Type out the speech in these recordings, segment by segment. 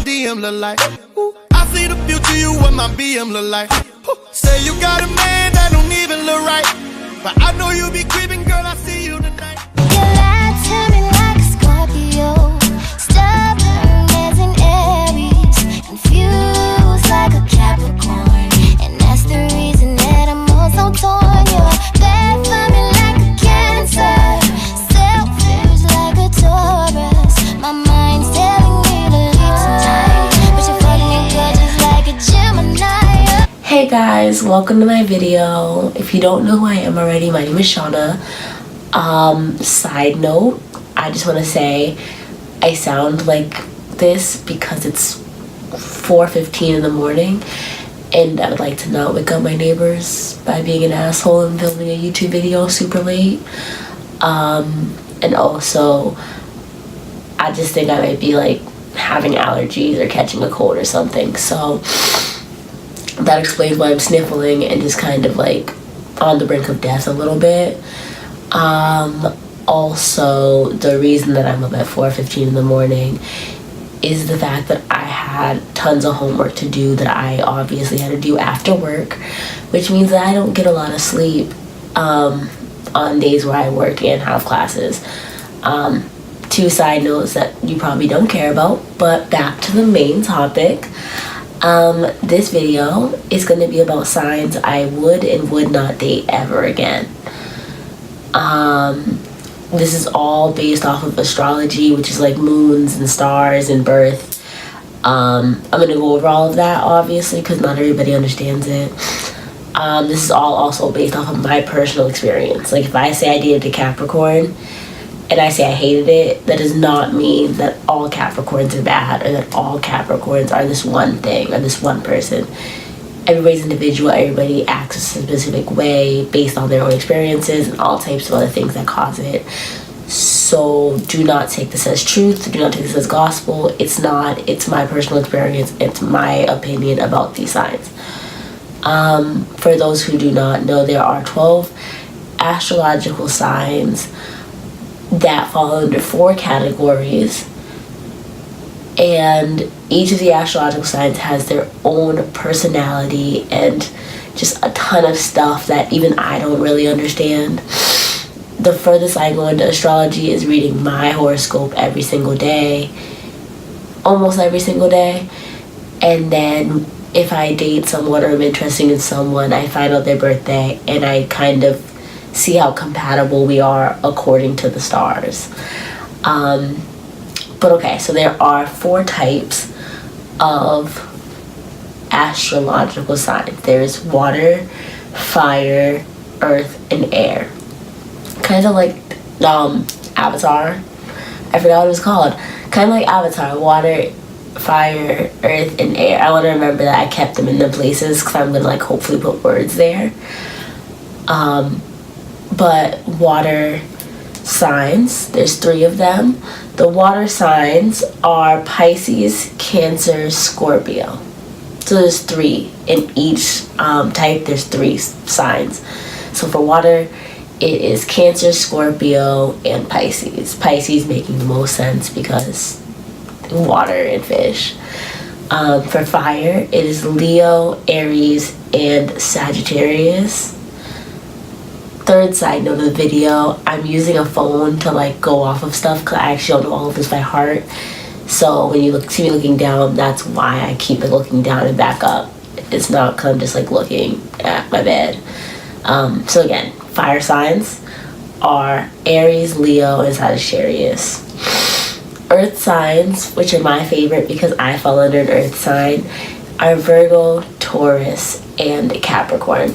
DM look like. Ooh, I see the future, you what my BM look like. Ooh, say you got a man that don't even look right, but I know you be creeping, girl, I see you tonight. You lie to me like a Scorpio, stubborn as an Aries, confused like a Capricorn, and that's the reason that I'm also torn. You're bad for me like a Cancer, selfish like a Taurus. My mind's telling me to leave tonight, but you're fucking me good just like a Gemini. Hey guys, welcome to my video. If you don't know who I am already, my name is Shauna. Side note, I just want to say I sound like this because it's 4:15 in the morning and I would like to not wake up my neighbors by being an asshole and filming a YouTube video super late. And also I just think I might be like having allergies or catching a cold or something, so that explains why I'm sniffling and just kind of like on the brink of death a little bit. Also, the reason that I'm up at 4:15 in the morning is the fact that I had tons of homework to do that I obviously had to do after work, which means that I don't get a lot of sleep on days where I work and have classes. Two side notes that you probably don't care about, but back to the main topic. This video is going to be about signs I would and would not date ever again. This is all based off of astrology, which is like moons and stars and birth. I'm going to go over all of that obviously because not everybody understands it. This is all also based off of my personal experience. Like if I say I dated a Capricorn and I say I hated it, that does not mean that all Capricorns are bad or that all Capricorns are this one thing or this one person. Everybody's individual, everybody acts a specific way based on their own experiences and all types of other things that cause it. So do not take this as truth, do not take this as gospel. It's not, it's my personal experience, it's my opinion about these signs. For those who do not know, there are 12 astrological signs that fall under 4 categories, and each of the astrological signs has their own personality and just a ton of stuff that even I don't really understand. The furthest I go into astrology is reading my horoscope every single day, almost every single day, and then if I date someone or I'm interested in someone, I find out their birthday and I kind of see how compatible we are according to the stars. But okay, so there are 4 types of astrological signs. There's water, fire, earth, and air. Kind of like Avatar. I forgot what it was called. Kind of like Avatar. Water, fire, earth, and air. I want to remember that I kept them in the places because I'm going to like hopefully put words there. But water signs, there's 3 of them. The water signs are Pisces, Cancer, Scorpio. So there's 3 in each type. There's 3 signs. So for water, it is Cancer, Scorpio, and Pisces. Pisces making the most sense because water and fish. For fire, it is Leo, Aries, and Sagittarius. Third side note of the video, I'm using a phone to like go off of stuff because I actually don't know all of this by heart. So when you see me looking down, that's why I keep it looking down and back up. It's not because I'm just like looking at my bed. So again, fire signs are Aries, Leo, and Sagittarius. Earth signs, which are my favorite because I fall under an earth sign, are Virgo, Taurus, and Capricorn.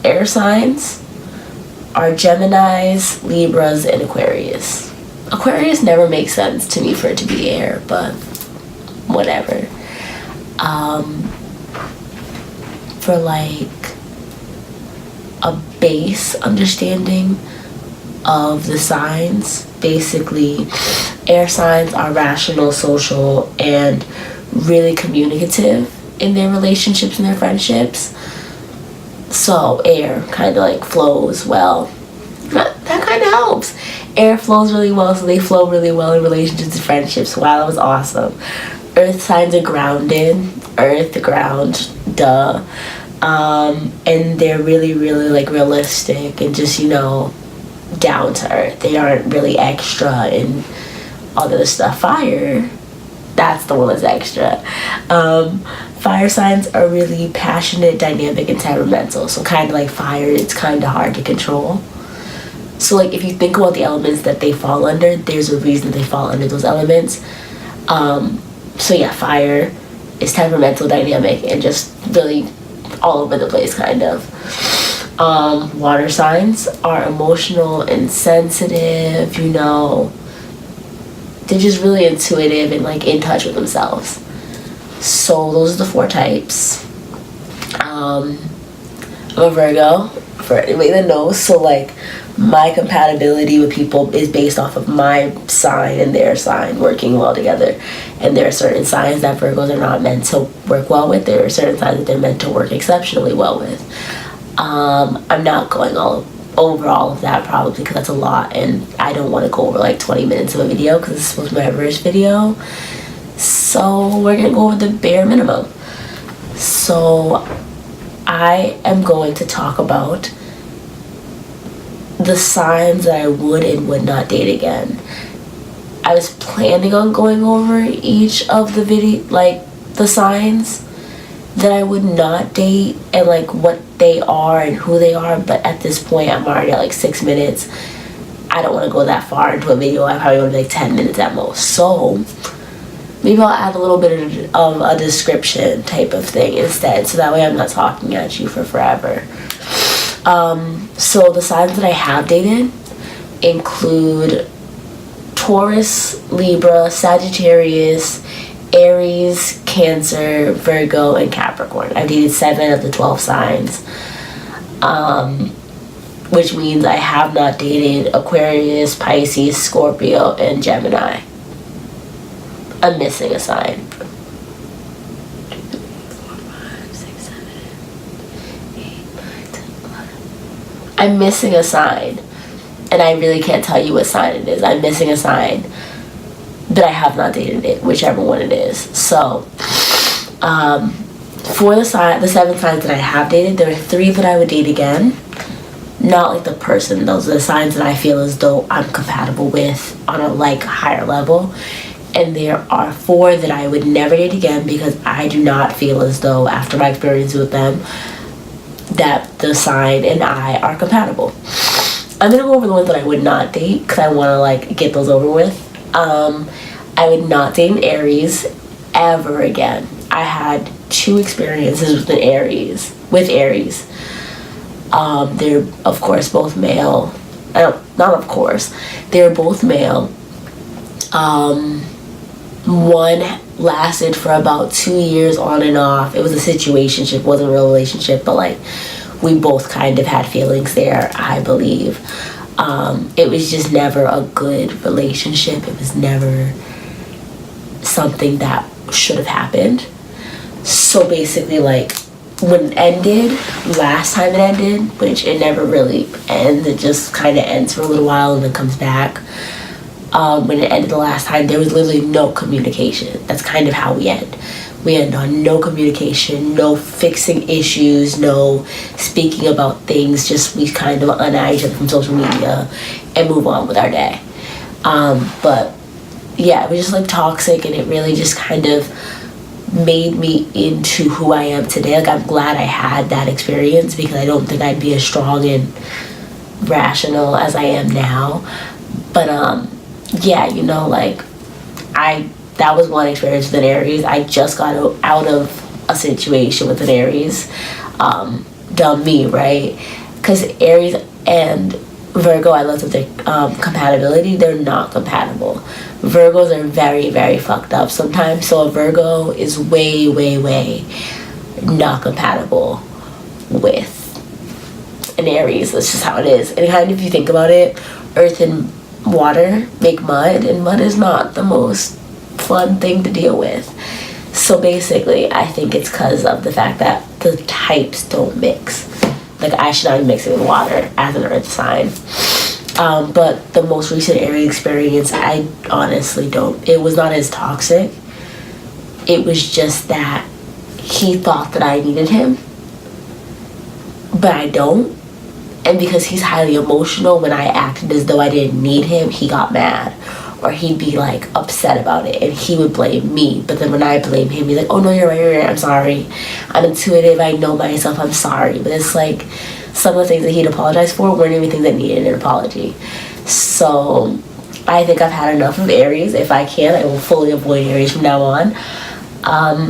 Air signs are Geminis, Libras, and Aquarius. Aquarius never makes sense to me for it to be air, but whatever. For like a base understanding of the signs, basically air signs are rational, social, and really communicative in their relationships and their friendships. So air kind of like flows well. That kind of helps. air flows really well, so they flow really well in relationships and friendships. Wow, that was awesome. Earth signs are grounded. Earth, the ground, duh. And they're really, really like realistic and just, you know, down to earth. They aren't really extra and all the other stuff. Fire, that's the one that's extra. Fire signs are really passionate, dynamic, and temperamental. So kind of like fire, it's kind of hard to control. So like if you think about the elements that they fall under, there's a reason they fall under those elements. So yeah, fire is temperamental, dynamic, and just really all over the place, kind of. Water signs are emotional and sensitive, you know. They're just really intuitive and like in touch with themselves. So those are the 4 types. I'm a Virgo, for anybody that knows. So like my compatibility with people is based off of my sign and their sign working well together. And there are certain signs that Virgos are not meant to work well with. There are certain signs that they're meant to work exceptionally well with. I'm not going over all of that probably because that's a lot, and I don't want to go over like 20 minutes of a video because this is supposed to be my first video. So we're gonna go over the bare minimum. So I am going to talk about the signs that I would and would not date again. I was planning on going over each of the the signs that I would not date and like what they are and who they are, but at this point I'm already at like 6 minutes. I don't want to go that far into a video. I probably want to be like 10 minutes at most. So maybe I'll add a little bit of a description type of thing instead, so that way I'm not talking at you for forever. So the signs that I have dated include Taurus, Libra, Sagittarius, Aries, Cancer, Virgo, and Capricorn. I've dated 7 of the 12 signs, which means I have not dated Aquarius, Pisces, Scorpio, and Gemini. I'm missing a sign. 2, 3, 4, 5, 6, 7, 8, 9, 10, 11. I'm missing a sign, and I really can't tell you what sign it is. I'm missing a sign, but I have not dated it, whichever one it is. So, for the 7 signs that I have dated, there are 3 that I would date again. Not like the person. Those are the signs that I feel as though I'm compatible with on a like higher level. And there are 4 that I would never date again because I do not feel as though, after my experience with them, that the sign and I are compatible. I'm gonna go over the ones that I would not date because I want to like get those over with. I would not date an Aries ever again. I had 2 experiences with Aries. They're of course both male. Not of course. They're both male. One lasted for about 2 years on and off. It was a situationship, wasn't a real relationship, but like we both kind of had feelings there, I believe. It was just never a good relationship. It was never something that should have happened. So basically, like, when it ended, last time it ended, which it never really ends, it just kind of ends for a little while and then comes back. When it ended the last time, there was literally no communication. That's kind of how we end. We end on no communication, no fixing issues, no speaking about things, just we kind of uneye each other from social media and move on with our day. But yeah, it was just like toxic, and it really just kind of made me into who I am today. Like, I'm glad I had that experience because I don't think I'd be as strong and rational as I am now. But yeah, you know, like, that was one experience with an Aries. I just got out of a situation with an Aries. Dumb me, right? Because Aries and Virgo, I looked at their compatibility. They're not compatible. Virgos are very, very fucked up sometimes. So a Virgo is way, way, way not compatible with an Aries. That's just how it is. And kind of, if you think about it, Earth and water make mud, and mud is not the most fun thing to deal with. So basically, I think it's because of the fact that the types don't mix. Like, I should not be mixing with water as an earth sign. But the most recent Aries experience, I honestly don't. It was not as toxic. It was just that he thought that I needed him, but I don't. And because he's highly emotional, when I acted as though I didn't need him, he got mad. Or he'd be like upset about it and he would blame me. But then when I blame him, he's like, oh no, you're right, I'm sorry. I'm intuitive, I know myself, I'm sorry. But it's like some of the things that he'd apologize for weren't even things that needed an apology. So I think I've had enough of Aries. If I can, I will fully avoid Aries from now on.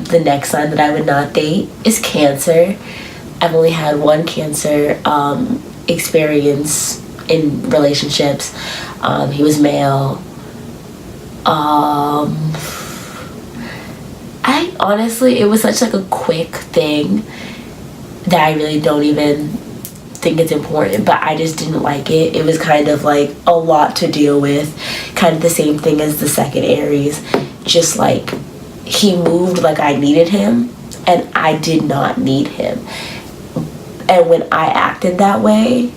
The next sign that I would not date is Cancer. I've only had one Cancer experience in relationships. He was male. I honestly, it was such like a quick thing that I really don't even think it's important, but I just didn't like it. It was kind of like a lot to deal with, kind of the same thing as the second Aries, just like he moved like I needed him and I did not need him. And when I acted that way,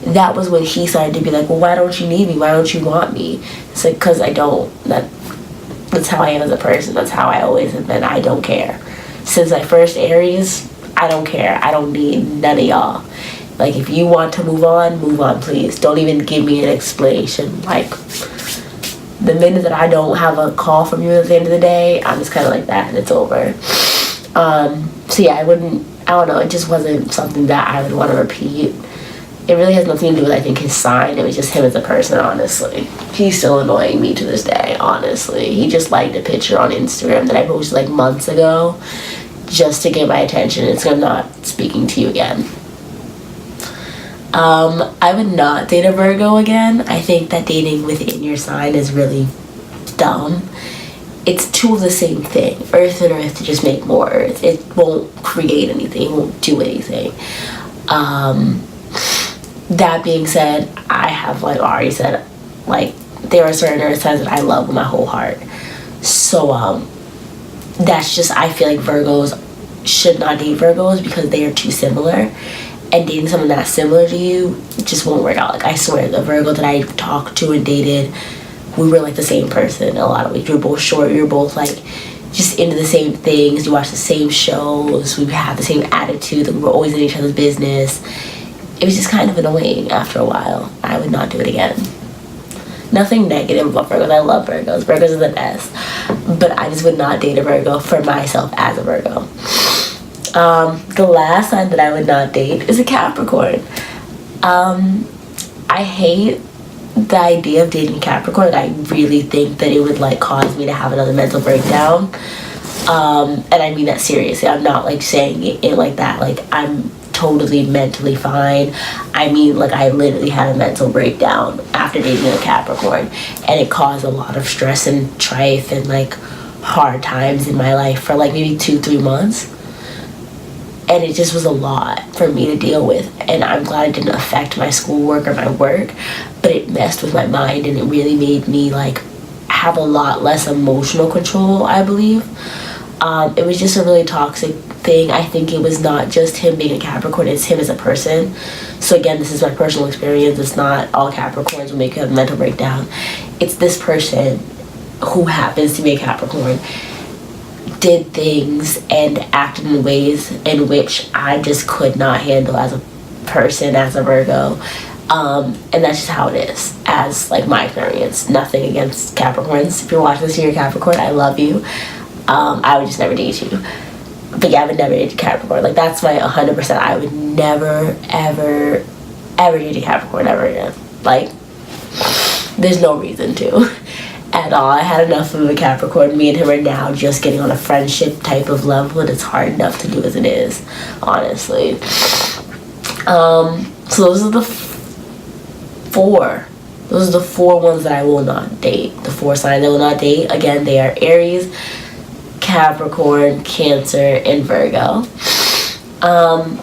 that was when he started to be like, well, why don't you need me? Why don't you want me? It's like, because I don't. That's how I am as a person. That's how I always have been. I don't care. Since my first Aries, I don't care. I don't need none of y'all. Like, if you want to move on, please. Don't even give me an explanation. Like, the minute that I don't have a call from you at the end of the day, I'm just kind of like that and it's over. So yeah, I don't know, it just wasn't something that I would want to repeat. It really has nothing to do with, I think, his sign. It was just him as a person, honestly. He's still annoying me to this day, honestly. He just liked a picture on Instagram that I posted like months ago just to get my attention. It's I'm not speaking to you again. I would not date a Virgo again. I think that dating within your sign is really dumb. It's two of the same thing. Earth and Earth to just make more Earth. It won't create anything. It won't do anything. That being said, I have, like already said, like there are certain Earth signs that I love with my whole heart. So that's just, I feel like Virgos should not date Virgos because they are too similar. And dating someone that's similar to you just won't work out. Like, I swear, the Virgo that I talked to and dated, we were like the same person in a lot of ways. We were both short, we were both like just into the same things, we watched the same shows, we had the same attitude, that we were always in each other's business. It was just kind of annoying after a while. I would not do it again. Nothing negative about Virgos. I love Virgos. Virgos are the best. But I just would not date a Virgo for myself as a Virgo. The last sign that I would not date is a Capricorn. I hate the idea of dating Capricorn. I really think that it would like cause me to have another mental breakdown. And I mean that seriously. I'm not like saying it like that. Like, I'm totally mentally fine. I mean, like, I literally had a mental breakdown after dating a Capricorn, and it caused a lot of stress and strife and like hard times in my life for like maybe 2-3 months. And it just was a lot for me to deal with, and I'm glad it didn't affect my schoolwork or my work, but it messed with my mind, and it really made me like have a lot less emotional control, I believe. It was just a really toxic thing. I think it was not just him being a Capricorn, it's him as a person. So again, this is my personal experience. It's not all Capricorns will make you have a mental breakdown. It's this person who happens to be a Capricorn did things and acted in ways in which I just could not handle as a person, as a Virgo. And that's just how it is, as like my experience. Nothing against Capricorns. If you're watching this and you're a Capricorn, I love you. I would just never date you. But yeah, I would never date a Capricorn. Like, that's my 100%. I would never, ever, ever date a Capricorn ever again. Like, there's no reason to at all. I had enough of a Capricorn. Me and him are now just getting on a friendship type of level, and it's hard enough to do as it is, honestly. So those are the four. Those are the 4 ones that I will not date. The 4 signs I will not date. Again, they are Aries, Capricorn, Cancer, and Virgo.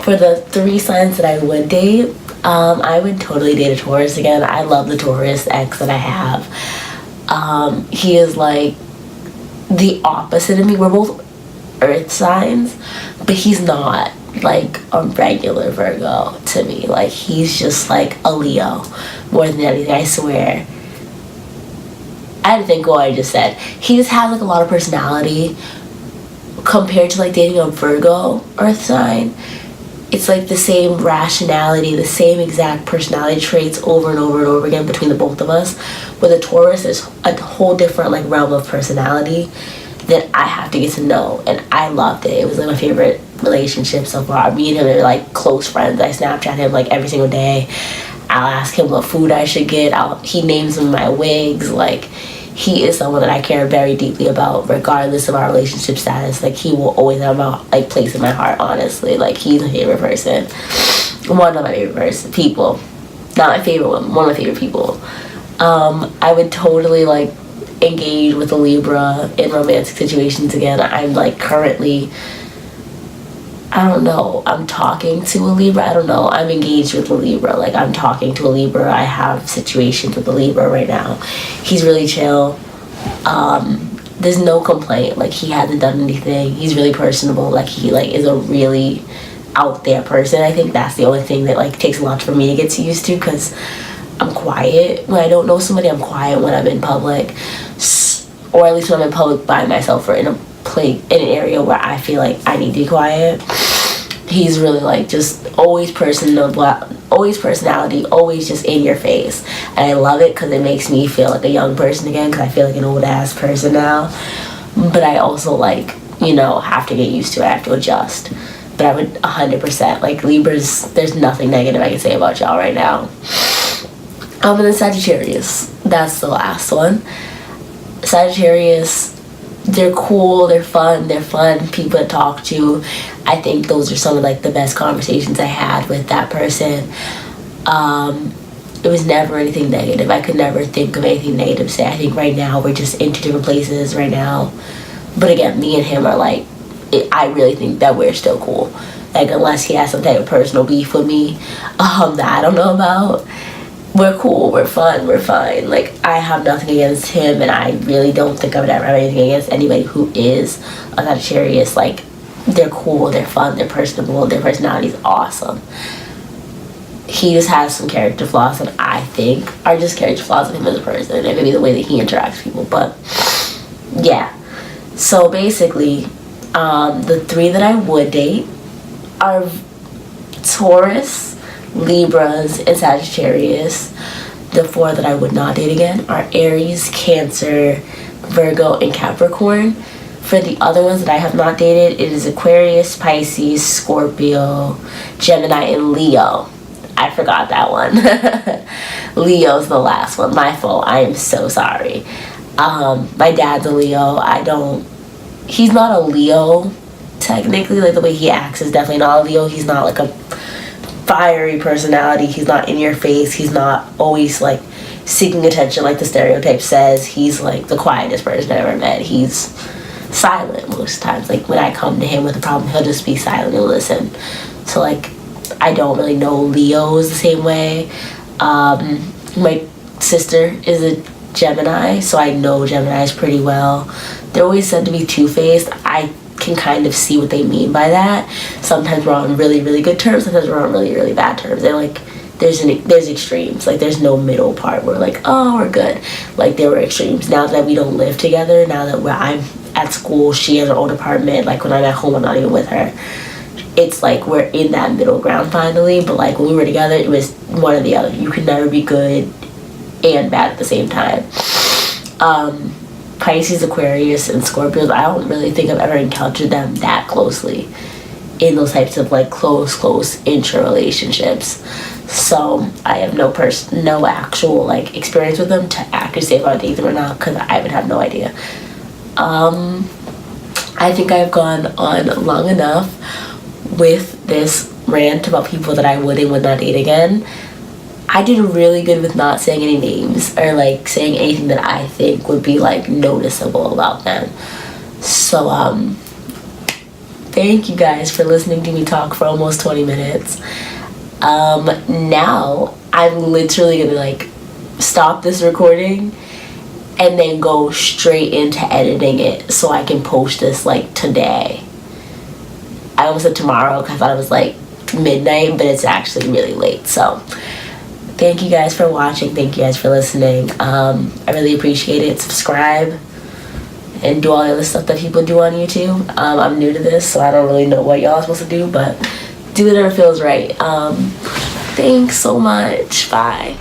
For the 3 signs that I would date, I would totally date a Taurus again. I love the Taurus ex that I have. He is like the opposite of me. We're both earth signs, but he's not like a regular Virgo to me. Like, he's just like a Leo, more than anything, I swear. I had to think what I just said. He just has like a lot of personality compared to like dating a Virgo earth sign. It's like the same rationality, the same exact personality traits over and over and over again between the both of us. With a Taurus, there's a whole different like realm of personality that I have to get to know, and I loved it. It was like my favorite relationship so far. Me and him are like close friends. I Snapchat him like every single day. I'll ask him what food I should get. He names me my wigs. Like, he is someone that I care very deeply about, regardless of our relationship status. Like, he will always have a like place in my heart, honestly. Like, he's my favorite person. One of my favorite people. Not my favorite one of my favorite people. I would totally like engage with a Libra in romantic situations again. I'm like currently, I don't know, I'm talking to a Libra. I don't know, I'm engaged with a Libra. Like, I'm talking to a Libra. I have situations with a Libra right now. He's really chill. There's no complaint. Like, he hasn't done anything. He's really personable. Like, he like is a really out there person. I think that's the only thing that like takes a lot for me to get used to, because I'm quiet when I don't know somebody. I'm quiet when I'm in public, or at least when I'm in public by myself or in an area where I feel like I need to be quiet. He's really like just always personality, always just in your face, and I love it because it makes me feel like a young person again, because I feel like an old ass person now. But I also like, you know, have to get used to it. I have to adjust. But I would 100% like Libras. There's nothing negative I can say about y'all right now. And then Sagittarius, that's the last one. Sagittarius, they're cool, they're fun people to talk to. I think those are some of like the best conversations I had with that person. It was never anything negative. I could never think of anything negative to say. I think right now we're just in two different places right now. But again, me and him are like, I really think that we're still cool. Like, unless he has some type of personal beef with me that I don't know about. We're cool, we're fun, we're fine. Like, I have nothing against him, and I really don't think I would ever have anything against anybody who is a Sagittarius. Like, they're cool, they're fun, they're personable, their personality is awesome. He just has some character flaws that I think are just character flaws of him as a person, and maybe the way that he interacts with people, but yeah. So basically, the three that I would date are Taurus, Libras, and Sagittarius. The four that I would not date again are Aries, Cancer, Virgo, and Capricorn. For the other ones that I have not dated, it is Aquarius, Pisces, Scorpio, Gemini, and Leo. I forgot that one. Leo's the last one. My fault. I am so sorry. My dad's a Leo. He's not a Leo technically. Like, the way he acts is definitely not a Leo. He's not like a fiery personality. He's not in your face. He's not always like seeking attention like the stereotype says. He's like the quietest person I've ever met. He's silent most times. Like, when I come to him with a problem, he'll just be silent and listen. So like, I don't really know Leos the same way. My sister is a Gemini, so I know Geminis pretty well. They're always said to be two-faced. I can kind of see what they mean by that. Sometimes we're on really, really good terms. Sometimes we're on really, really bad terms. They're like, there's extremes. Like, there's no middle part where like, oh, we're good. Like, there were extremes. Now that we don't live together, now that I'm at school, she has her own apartment. Like, when I'm at home, I'm not even with her. It's like we're in that middle ground finally. But like, when we were together, it was one or the other. You could never be good and bad at the same time. Pisces, Aquarius, and Scorpios, I don't really think I've ever encountered them that closely in those types of like close interrelationships. So I have no actual like experience with them to actually say if I would date them or not, because I would have no idea. I think I've gone on long enough with this rant about people that I would and would not date again. I did really good with not saying any names or like saying anything that I think would be like noticeable about them. So thank you guys for listening to me talk for almost 20 minutes. Now I'm literally gonna like stop this recording and then go straight into editing it so I can post this like today. I almost said tomorrow because I thought it was like midnight, but it's actually really late. So thank you guys for watching. Thank you guys for listening. I really appreciate it. Subscribe and do all the other stuff that people do on YouTube. I'm new to this, so I don't really know what y'all are supposed to do, but do whatever feels right. Thanks so much. Bye.